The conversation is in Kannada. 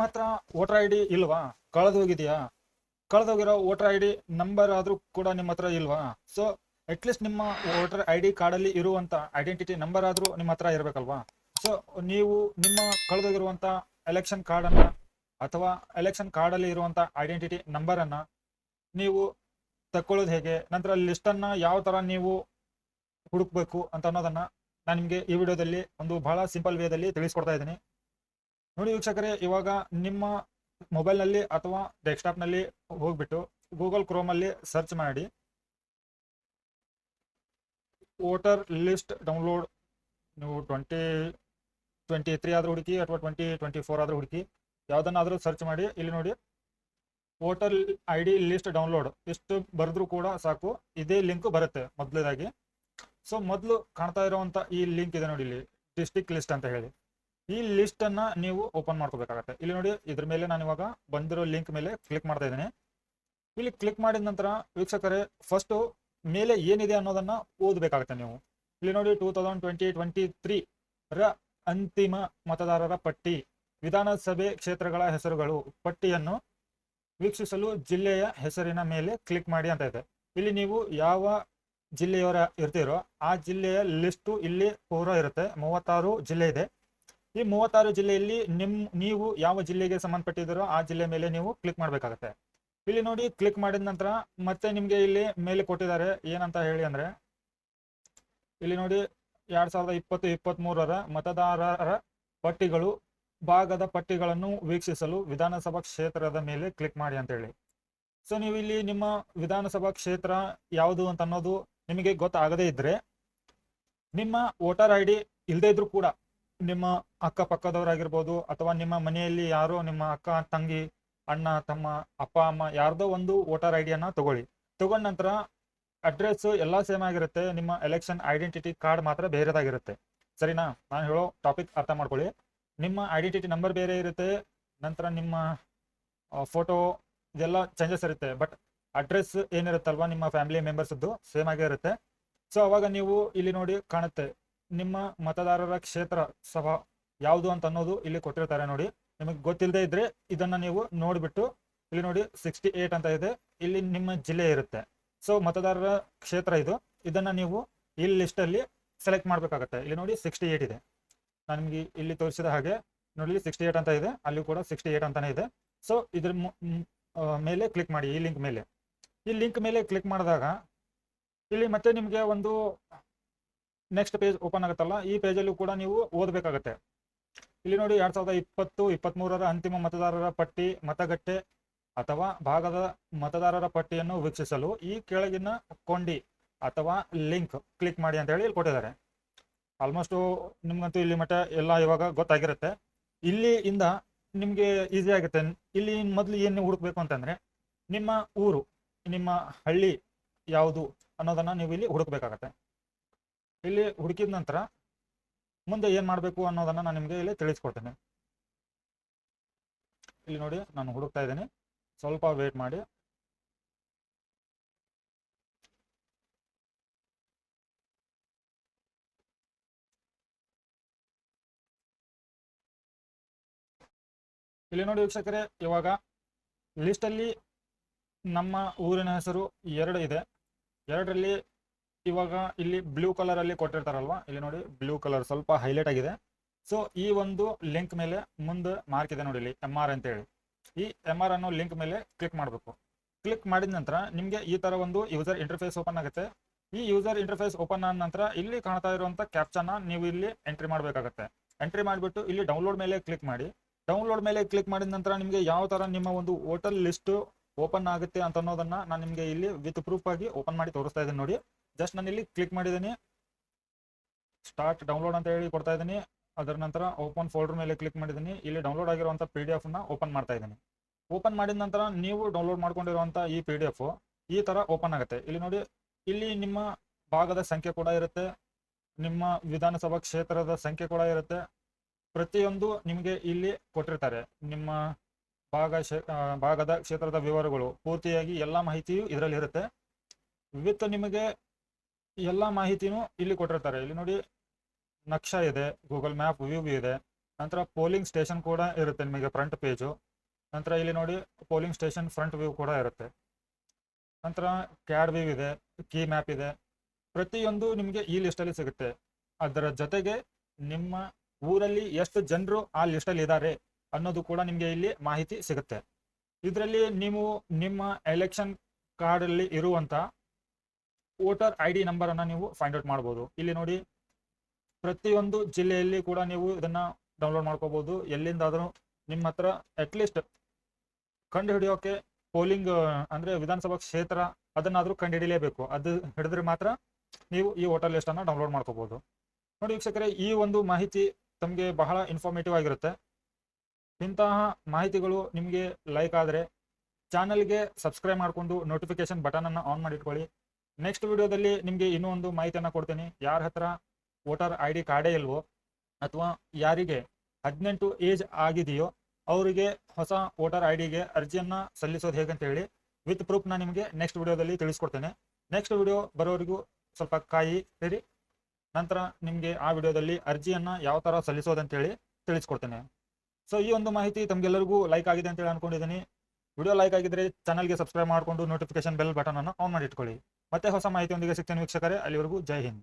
ಮಾತ್ರ ವೋಟರ್ ಐ ಡಿ ಇಲ್ವಾ, ಕಳೆದೋಗಿದೆಯಾ, ಕಳೆದೋಗಿರೋ ವೋಟರ್ ಐ ಡಿ ನಂಬರ್ ಆದರೂ ಕೂಡ ನಿಮ್ಮ ಹತ್ರ ಇಲ್ವಾ? ಸೊ ಅಟ್ಲೀಸ್ಟ್ ನಿಮ್ಮ ವೋಟರ್ ಐ ಡಿ ಕಾರ್ಡಲ್ಲಿ ಇರುವಂಥ ಐಡೆಂಟಿಟಿ ನಂಬರ್ ಆದರೂ ನಿಮ್ಮ ಹತ್ರ ಇರಬೇಕಲ್ವಾ? ಸೊ ನೀವು ನಿಮ್ಮ ಕಳೆದೋಗಿರುವಂಥ ಎಲೆಕ್ಷನ್ ಕಾರ್ಡನ್ನು ಅಥವಾ ಎಲೆಕ್ಷನ್ ಕಾರ್ಡಲ್ಲಿ ಇರುವಂಥ ಐಡೆಂಟಿಟಿ ನಂಬರನ್ನು ನೀವು ತಕ್ಕೊಳ್ಳೋದು ಹೇಗೆ, ನಂತರ ಲಿಸ್ಟನ್ನು ಯಾವ ಥರ ನೀವು ಹುಡುಕ್ಬೇಕು ಅಂತ ಅನ್ನೋದನ್ನು ನಾನು ನಿಮಗೆ ಈ ವಿಡಿಯೋದಲ್ಲಿ ಒಂದು ಬಹಳ ಸಿಂಪಲ್ ವೇದಲ್ಲಿ ತಿಳಿಸ್ಕೊಡ್ತಾ ಇದ್ದೀನಿ. ನೋಡಿ ವೀಕ್ಷಕರೇ, ಇವಾಗ ನಿಮ್ಮ ಮೊಬೈಲ್ನಲ್ಲಿ ಅಥವಾ ಡೆಸ್ಕ್ಟಾಪ್ನಲ್ಲಿ ಹೋಗ್ಬಿಟ್ಟು ಗೂಗಲ್ ಕ್ರೋಮಲ್ಲಿ ಸರ್ಚ್ ಮಾಡಿ ವೋಟರ್ ಲಿಸ್ಟ್ ಡೌನ್ಲೋಡ್. ನೀವು 2023 ಆದರೂ ಹುಡುಕಿ ಅಥವಾ 2024 ಆದರೂ ಹುಡುಕಿ, ಯಾವುದನ್ನಾದರೂ ಸರ್ಚ್ ಮಾಡಿ. ಇಲ್ಲಿ ನೋಡಿ voter I D list download ಇಷ್ಟು ಬರೆದ್ರೂ ಕೂಡ ಸಾಕು, ಇದೇ ಲಿಂಕ್ ಬರುತ್ತೆ ಮೊದಲೇದಾಗಿ. ಸೊ ಮೊದಲು ಕಾಣ್ತಾ ಇರುವಂಥ ಈ ಲಿಂಕ್ ಇದೆ ನೋಡಿ, ಇಲ್ಲಿ ಡಿಸ್ಟ್ರಿಕ್ಟ್ ಲಿಸ್ಟ್ ಅಂತ ಹೇಳಿ. ಈ ಲಿಸ್ಟನ್ನು ನೀವು ಓಪನ್ ಮಾಡ್ಕೋಬೇಕಾಗತ್ತೆ. ಇಲ್ಲಿ ನೋಡಿ, ಇದ್ರ ಮೇಲೆ ನಾನು ಇವಾಗ ಬಂದಿರೋ ಲಿಂಕ್ ಮೇಲೆ ಕ್ಲಿಕ್ ಮಾಡ್ತಾ ಇದ್ದೀನಿ. ಇಲ್ಲಿ ಕ್ಲಿಕ್ ಮಾಡಿದ ನಂತರ ವೀಕ್ಷಕರೇ, ಫಸ್ಟು ಮೇಲೆ ಏನಿದೆ ಅನ್ನೋದನ್ನು ಓದಬೇಕಾಗತ್ತೆ ನೀವು. ಇಲ್ಲಿ ನೋಡಿ 2023 ರ ಅಂತಿಮ ಮತದಾರರ ಪಟ್ಟಿ, ವಿಧಾನಸಭೆ ಕ್ಷೇತ್ರಗಳ ಹೆಸರುಗಳು, ಪಟ್ಟಿಯನ್ನು ವೀಕ್ಷಿಸಲು ಜಿಲ್ಲೆಯ ಹೆಸರಿನ ಮೇಲೆ ಕ್ಲಿಕ್ ಮಾಡಿ ಅಂತ ಇದೆ. ಇಲ್ಲಿ ನೀವು ಯಾವ ಜಿಲ್ಲೆಯವರ ಇರ್ತೀರೋ ಆ ಜಿಲ್ಲೆಯ ಲಿಸ್ಟು ಇಲ್ಲಿ ಪೂರ ಇರುತ್ತೆ. 36 ಜಿಲ್ಲೆ ಇದೆ. ಈ 36 ಜಿಲ್ಲೆಯಲ್ಲಿ ನೀವು ಯಾವ ಜಿಲ್ಲೆಗೆ ಸಂಬಂಧಪಟ್ಟಿದ್ದೀರೋ ಆ ಜಿಲ್ಲೆ ಮೇಲೆ ನೀವು ಕ್ಲಿಕ್ ಮಾಡಬೇಕಾಗತ್ತೆ. ಇಲ್ಲಿ ನೋಡಿ, ಕ್ಲಿಕ್ ಮಾಡಿದ ನಂತರ ಮತ್ತೆ ನಿಮಗೆ ಇಲ್ಲಿ ಮೇಲೆ ಕೊಟ್ಟಿದ್ದಾರೆ ಏನಂತ ಹೇಳಿ ಅಂದರೆ, ಇಲ್ಲಿ ನೋಡಿ 2020-23 ಮತದಾರರ ಪಟ್ಟಿಗಳು ಭಾಗದ ಪಟ್ಟಿಗಳನ್ನು ವೀಕ್ಷಿಸಲು ವಿಧಾನಸಭಾ ಕ್ಷೇತ್ರದ ಮೇಲೆ ಕ್ಲಿಕ್ ಮಾಡಿ ಅಂತ ಹೇಳಿ. ಸೊ ನೀವು ಇಲ್ಲಿ ನಿಮ್ಮ ವಿಧಾನಸಭಾ ಕ್ಷೇತ್ರ ಯಾವುದು ಅಂತ ಅನ್ನೋದು ನಿಮಗೆ ಗೊತ್ತಾಗದೇ ಇದ್ರೆ, ನಿಮ್ಮ ವೋಟರ್ ಐ ಡಿ ಇಲ್ಲದೇ ಇದ್ರೂ ಕೂಡ ನಿಮ್ಮ ಅಕ್ಕಪಕ್ಕದವರಾಗಿರ್ಬೋದು ಅಥವಾ ನಿಮ್ಮ ಮನೆಯಲ್ಲಿ ಯಾರೋ ನಿಮ್ಮ ಅಕ್ಕ ತಂಗಿ ಅಣ್ಣ ತಮ್ಮ ಅಪ್ಪ ಅಮ್ಮ ಯಾರ್ದೋ ಒಂದು ವೋಟರ್ ಐ ಡಿಯನ್ನು ತಗೊಂಡ ನಂತರ ಅಡ್ರೆಸ್ ಎಲ್ಲ ಸೇಮ್ ಆಗಿರುತ್ತೆ, ನಿಮ್ಮ ಎಲೆಕ್ಷನ್ ಐಡೆಂಟಿಟಿ ಕಾರ್ಡ್ ಮಾತ್ರ ಬೇರೆದಾಗಿರುತ್ತೆ. ಸರಿನಾ? ನಾನು ಹೇಳೋ ಟಾಪಿಕ್ ಅರ್ಥ ಮಾಡ್ಕೊಳ್ಳಿ. ನಿಮ್ಮ ಐಡೆಂಟಿಟಿ ನಂಬರ್ ಬೇರೆ ಇರುತ್ತೆ, ನಂತರ ನಿಮ್ಮ ಫೋಟೋ ಇದೆಲ್ಲ ಚೇಂಜಸ್ ಇರುತ್ತೆ, ಬಟ್ ಅಡ್ರೆಸ್ ಏನಿರುತ್ತಲ್ವ ನಿಮ್ಮ ಫ್ಯಾಮಿಲಿ ಮೆಂಬರ್ಸ್ದು ಸೇಮ್ ಆಗೇ ಇರುತ್ತೆ. ಸೊ ಅವಾಗ ನೀವು ಇಲ್ಲಿ ನೋಡಿ ಕಾಣುತ್ತೆ ನಿಮ್ಮ ಮತದಾರರ ಕ್ಷೇತ್ರ ಸಭಾ ಯಾವುದು ಅಂತ ಅನ್ನೋದು ಇಲ್ಲಿ ಕೊಟ್ಟಿರ್ತಾರೆ ನೋಡಿ. ನಿಮಗೆ ಗೊತ್ತಿಲ್ಲದೆ ಇದ್ರೆ ಇದನ್ನ ನೀವು ನೋಡಿಬಿಟ್ಟು ಇಲ್ಲಿ ನೋಡಿ 68 ಅಂತ ಇದೆ, ಇಲ್ಲಿ ನಿಮ್ಮ ಜಿಲ್ಲೆ ಇರುತ್ತೆ. ಸೊ ಮತದಾರರ ಕ್ಷೇತ್ರ ಇದನ್ನ ನೀವು ಈ ಲಿಸ್ಟಲ್ಲಿ ಸೆಲೆಕ್ಟ್ ಮಾಡಬೇಕಾಗತ್ತೆ. ಇಲ್ಲಿ ನೋಡಿ 68 ಇದೆ, ನಾನು ನಿಮಗೆ ಇಲ್ಲಿ ತೋರಿಸಿದ ಹಾಗೆ ನೋಡಿ 68 ಅಂತ ಇದೆ, ಅಲ್ಲಿ ಕೂಡ 68 ಅಂತಾನೆ ಇದೆ. ಸೊ ಇದ್ರ ಮೇಲೆ ಕ್ಲಿಕ್ ಮಾಡಿ, ಈ ಲಿಂಕ್ ಮೇಲೆ. ಈ ಲಿಂಕ್ ಮೇಲೆ ಕ್ಲಿಕ್ ಮಾಡಿದಾಗ ಇಲ್ಲಿ ಮತ್ತೆ ನಿಮಗೆ ಒಂದು ನೆಕ್ಸ್ಟ್ ಪೇಜ್ ಓಪನ್ ಆಗುತ್ತಲ್ಲ, ಈ ಪೇಜಲ್ಲೂ ಕೂಡ ನೀವು ಓದಬೇಕಾಗತ್ತೆ. ಇಲ್ಲಿ ನೋಡಿ 2020-23 ಅಂತಿಮ ಮತದಾರರ ಪಟ್ಟಿ ಮತಗಟ್ಟೆ ಅಥವಾ ಭಾಗದ ಮತದಾರರ ಪಟ್ಟಿಯನ್ನು ವೀಕ್ಷಿಸಲು ಈ ಕೆಳಗಿನ ಕೊಂಡಿ ಅಥವಾ ಲಿಂಕ್ ಕ್ಲಿಕ್ ಮಾಡಿ ಅಂತ ಹೇಳಿ ಇಲ್ಲಿ ಕೊಟ್ಟಿದ್ದಾರೆ. ಆಲ್ಮೋಸ್ಟ್ ನಿಮ್ಗಂತೂ ಇಲ್ಲಿ ಮಟ್ಟ ಎಲ್ಲ ಇವಾಗ ಗೊತ್ತಾಗಿರುತ್ತೆ. ಇಲ್ಲಿಂದ ನಿಮಗೆ ಈಸಿ ಆಗುತ್ತೆ. ಇಲ್ಲಿ ಮೊದಲು ಏನು ಹುಡುಕ್ಬೇಕು ಅಂತಂದ್ರೆ, ನಿಮ್ಮ ಊರು, ನಿಮ್ಮ ಹಳ್ಳಿ ಯಾವುದು ಅನ್ನೋದನ್ನ ನೀವು ಇಲ್ಲಿ ಹುಡುಕ್ಬೇಕಾಗತ್ತೆ. ಇಲ್ಲಿ ಹುಡುಕಿದ ನಂತರ ಮುಂದೆ ಏನು ಮಾಡಬೇಕು ಅನ್ನೋದನ್ನ ನಾನು ನಿಮಗೆ ಇಲ್ಲಿ ತಿಳಿಸ್ಕೊಡ್ತೇನೆ. ಇಲ್ಲಿ ನೋಡಿ, ನಾನು ಹುಡುಕ್ತಾ ಇದ್ದೀನಿ, ಸ್ವಲ್ಪ ವೇಟ್ ಮಾಡಿ. ಇಲ್ಲಿ ನೋಡಿ ವೀಕ್ಷಕರೇ, ಇವಾಗ ಲಿಸ್ಟಲ್ಲಿ ನಮ್ಮ ಊರಿನ ಹೆಸರು 2 ಇದೆ. 2ರಲ್ಲಿ ಇವಾಗ ಇಲ್ಲಿ ಬ್ಲೂ ಕಲರ್ ಅಲ್ಲಿ ಕೊಟ್ಟಿರ್ತಾರಲ್ವಾ, ಇಲ್ಲಿ ನೋಡಿ ಬ್ಲೂ ಕಲರ್ ಸ್ವಲ್ಪ ಹೈಲೈಟ್ ಆಗಿದೆ. ಸೊ ಈ ಒಂದು ಲಿಂಕ್ ಮೇಲೆ ಮುಂದೆ ಮಾರ್ಕ್ ಇದೆ ನೋಡಿ, ಇಲ್ಲಿ MR ಅಂತೇಳಿ. ಈ MR ಅನ್ನೋ ಲಿಂಕ್ ಮೇಲೆ ಕ್ಲಿಕ್ ಮಾಡಬೇಕು. ಕ್ಲಿಕ್ ಮಾಡಿದ ನಂತರ ನಿಮಗೆ ಈ ತರ ಒಂದು ಯೂಸರ್ ಇಂಟರ್ಫೇಸ್ ಓಪನ್ ಆಗುತ್ತೆ. ಈ ಯೂಸರ್ ಇಂಟರ್ಫೇಸ್ ಓಪನ್ ಆದ ನಂತರ ಇಲ್ಲಿ ಕಾಣ್ತಾ ಇರುವಂತ ಕ್ಯಾಪ್ಚನ್ನ ನೀವು ಇಲ್ಲಿ ಎಂಟ್ರಿ ಮಾಡಬೇಕಾಗತ್ತೆ. ಎಂಟ್ರಿ ಮಾಡಿಬಿಟ್ಟು ಇಲ್ಲಿ ಡೌನ್ಲೋಡ್ ಮೇಲೆ ಕ್ಲಿಕ್ ಮಾಡಿ. ಡೌನ್ಲೋಡ್ ಮೇಲೆ ಕ್ಲಿಕ್ ಮಾಡಿದ ನಂತರ ನಿಮಗೆ ಯಾವ ತರ ನಿಮ್ಮ ಒಂದು ವೋಟರ್ ಲಿಸ್ಟ್ ಓಪನ್ ಆಗುತ್ತೆ ಅಂತ ಅನ್ನೋದನ್ನ ನಾನು ನಿಮಗೆ ಇಲ್ಲಿ ವಿತ್ ಪ್ರೂಫ್ ಆಗಿ ಓಪನ್ ಮಾಡಿ ತೋರಿಸ್ತಾ ಇದ್ದೀನಿ ನೋಡಿ. ಜಸ್ಟ್ ನಾನು ಇಲ್ಲಿ ಕ್ಲಿಕ್ ಮಾಡಿದ್ದೀನಿ, ಸ್ಟಾರ್ಟ್ ಡೌನ್ಲೋಡ್ ಅಂತ ಹೇಳಿ ಕೊಡ್ತಾ ಇದ್ದೀನಿ. ಅದರ ನಂತರ ಓಪನ್ ಫೋಲ್ಡರ್ ಮೇಲೆ ಕ್ಲಿಕ್ ಮಾಡಿದ್ದೀನಿ. ಇಲ್ಲಿ ಡೌನ್ಲೋಡ್ ಆಗಿರುವಂಥ PDF ನ ಓಪನ್ ಮಾಡ್ತಾ ಇದ್ದೀನಿ. ಓಪನ್ ಮಾಡಿದ ನಂತರ ನೀವು ಡೌನ್ಲೋಡ್ ಮಾಡ್ಕೊಂಡಿರುವಂಥ ಈ PDF ಈ ಥರ ಓಪನ್ ಆಗುತ್ತೆ. ಇಲ್ಲಿ ನೋಡಿ, ಇಲ್ಲಿ ನಿಮ್ಮ ಭಾಗದ ಸಂಖ್ಯೆ ಕೂಡ ಇರುತ್ತೆ, ನಿಮ್ಮ ವಿಧಾನಸಭಾ ಕ್ಷೇತ್ರದ ಸಂಖ್ಯೆ ಕೂಡ ಇರುತ್ತೆ. ಪ್ರತಿಯೊಂದು ನಿಮಗೆ ಇಲ್ಲಿ ಕೊಟ್ಟಿರ್ತಾರೆ. ನಿಮ್ಮ ಭಾಗದ ಕ್ಷೇತ್ರದ ವಿವರಗಳು ಪೂರ್ತಿಯಾಗಿ ಎಲ್ಲ ಮಾಹಿತಿಯು ಇದರಲ್ಲಿ ಇರುತ್ತೆ. ವಿತ್ ನಿಮಗೆ ಎಲ್ಲ ಮಾಹಿತಿನೂ ಇಲ್ಲಿ ಕೊಟ್ಟಿರ್ತಾರೆ. ಇಲ್ಲಿ ನೋಡಿ, ನಕ್ಷಾ ಇದೆ, ಗೂಗಲ್ ಮ್ಯಾಪ್ ವ್ಯೂ ಇದೆ, ನಂತರ ಪೋಲಿಂಗ್ ಸ್ಟೇಷನ್ ಕೂಡ ಇರುತ್ತೆ ನಿಮಗೆ ಫ್ರಂಟ್ ಪೇಜು. ನಂತರ ಇಲ್ಲಿ ನೋಡಿ ಪೋಲಿಂಗ್ ಸ್ಟೇಷನ್ ಫ್ರಂಟ್ ವ್ಯೂ ಕೂಡ ಇರುತ್ತೆ. ನಂತರ ಕ್ಯಾಡ್ ವ್ಯೂ ಇದೆ, ಕೀ ಮ್ಯಾಪ್ ಇದೆ. ಪ್ರತಿಯೊಂದು ನಿಮಗೆ ಈ ಲಿಸ್ಟಲ್ಲಿ ಸಿಗುತ್ತೆ. ಅದರ ಜೊತೆಗೆ ನಿಮ್ಮ ಊರಲ್ಲಿ ಎಷ್ಟು ಜನರು ಆ ಲಿಸ್ಟಲ್ಲಿ ಇದ್ದಾರೆ ಅನ್ನೋದು ಕೂಡ ನಿಮಗೆ ಇಲ್ಲಿ ಮಾಹಿತಿ ಸಿಗುತ್ತೆ. ಇದರಲ್ಲಿ ನೀವು ನಿಮ್ಮ ಎಲೆಕ್ಷನ್ ಕಾರ್ಡಲ್ಲಿ ಇರುವಂಥ ವೋಟರ್ ID ನಂಬರನ್ನು ನೀವು ಫೈಂಡ್ ಔಟ್ ಮಾಡ್ಬೋದು. ಇಲ್ಲಿ ನೋಡಿ ಪ್ರತಿಯೊಂದು ಜಿಲ್ಲೆಯಲ್ಲಿ ಕೂಡ ನೀವು ಇದನ್ನು ಡೌನ್ಲೋಡ್ ಮಾಡ್ಕೋಬೋದು. ಎಲ್ಲಿಂದಾದರೂ ನಿಮ್ಮ ಹತ್ರ ಅಟ್ಲೀಸ್ಟ್ ಕಂಡು ಹಿಡಿಯೋಕೆ ಪೋಲಿಂಗ್ ಅಂದರೆ ವಿಧಾನಸಭಾ ಕ್ಷೇತ್ರ ಅದನ್ನಾದರೂ ಕಂಡು ಹಿಡಿಯಲೇಬೇಕು. ಅದು ಹಿಡಿದ್ರೆ ಮಾತ್ರ ನೀವು ಈ ವೋಟರ್ ಲಿಸ್ಟನ್ನು ಡೌನ್ಲೋಡ್ ಮಾಡ್ಕೋಬೋದು. ನೋಡಿ ವೀಕ್ಷಕರೇ, ಈ ಒಂದು ಮಾಹಿತಿ ತಮಗೆ ಬಹಳ ಇನ್ಫಾರ್ಮೇಟಿವ್ ಆಗಿರುತ್ತೆ. ಇಂತಹ ಮಾಹಿತಿಗಳು ನಿಮಗೆ ಲೈಕ್ ಆದರೆ ಚಾನಲ್ಗೆ ಸಬ್ಸ್ಕ್ರೈಬ್ ಮಾಡಿಕೊಂಡು ನೋಟಿಫಿಕೇಶನ್ ಬಟನನ್ನು ಆನ್ ಮಾಡಿಟ್ಕೊಳ್ಳಿ. ನೆಕ್ಸ್ಟ್ ವಿಡಿಯೋದಲ್ಲಿ ನಿಮಗೆ ಇನ್ನೂ ಒಂದು ಮಾಹಿತಿಯನ್ನು ಕೊಡ್ತೀನಿ. ಯಾರ ಹತ್ರ ವೋಟರ್ ID ಕಾರ್ಡೇ ಇಲ್ವೋ ಅಥವಾ ಯಾರಿಗೆ 18 ಏಜ್ ಆಗಿದೆಯೋ ಅವರಿಗೆ ಹೊಸ ವೋಟರ್ IDಗೆ ಅರ್ಜಿಯನ್ನು ಸಲ್ಲಿಸೋದು ಹೇಗಂತ ಹೇಳಿ ವಿತ್ ಪ್ರೂಫ್ನ ನಿಮಗೆ ನೆಕ್ಸ್ಟ್ ವಿಡಿಯೋದಲ್ಲಿ ತಿಳಿಸ್ಕೊಡ್ತೇನೆ. ನೆಕ್ಸ್ಟ್ ವಿಡಿಯೋ ಬರೋವರೆಗೂ ಸ್ವಲ್ಪ ಕಾಯಿ ಇರಿ. ನಂತರ ನಿಮಗೆ ಆ ವಿಡಿಯೋದಲ್ಲಿ ಅರ್ಜಿಯನ್ನು ಯಾವ ಥರ ಸಲ್ಲಿಸೋದಂತೇಳಿ ತಿಳಿಸ್ಕೊಡ್ತೇನೆ. ಸೊ ಈ ಒಂದು ಮಾಹಿತಿ ತಮಗೆಲ್ಲರಿಗೂ ಲೈಕ್ ಆಗಿದೆ ಅಂತೇಳಿ ಅನ್ಕೊಂಡಿದ್ದೀನಿ. ವಿಡಿಯೋ ಲೈಕ್ ಆಗಿದ್ರೆ ಚಾನಲ್ಗೆ ಸಬ್ಸ್ಕ್ರೈಬ್ ಮಾಡಿಕೊಂಡು ನೋಟಿಫಿಕೇಶನ್ ಬೆಲ್ ಬಟನನ್ನು ಆನ್ ಮಾಡಿ ಇಟ್ಕೊಳ್ಳಿ. ಮತ್ತೆ ಹೊಸ ಮಾಹಿತಿಯೊಂದಿಗೆ ಸಿಗ್ತೇನೆ ವೀಕ್ಷಕರೇ. ಅಲ್ಲಿವರೆಗೂ ಜೈ ಹಿಂದ್.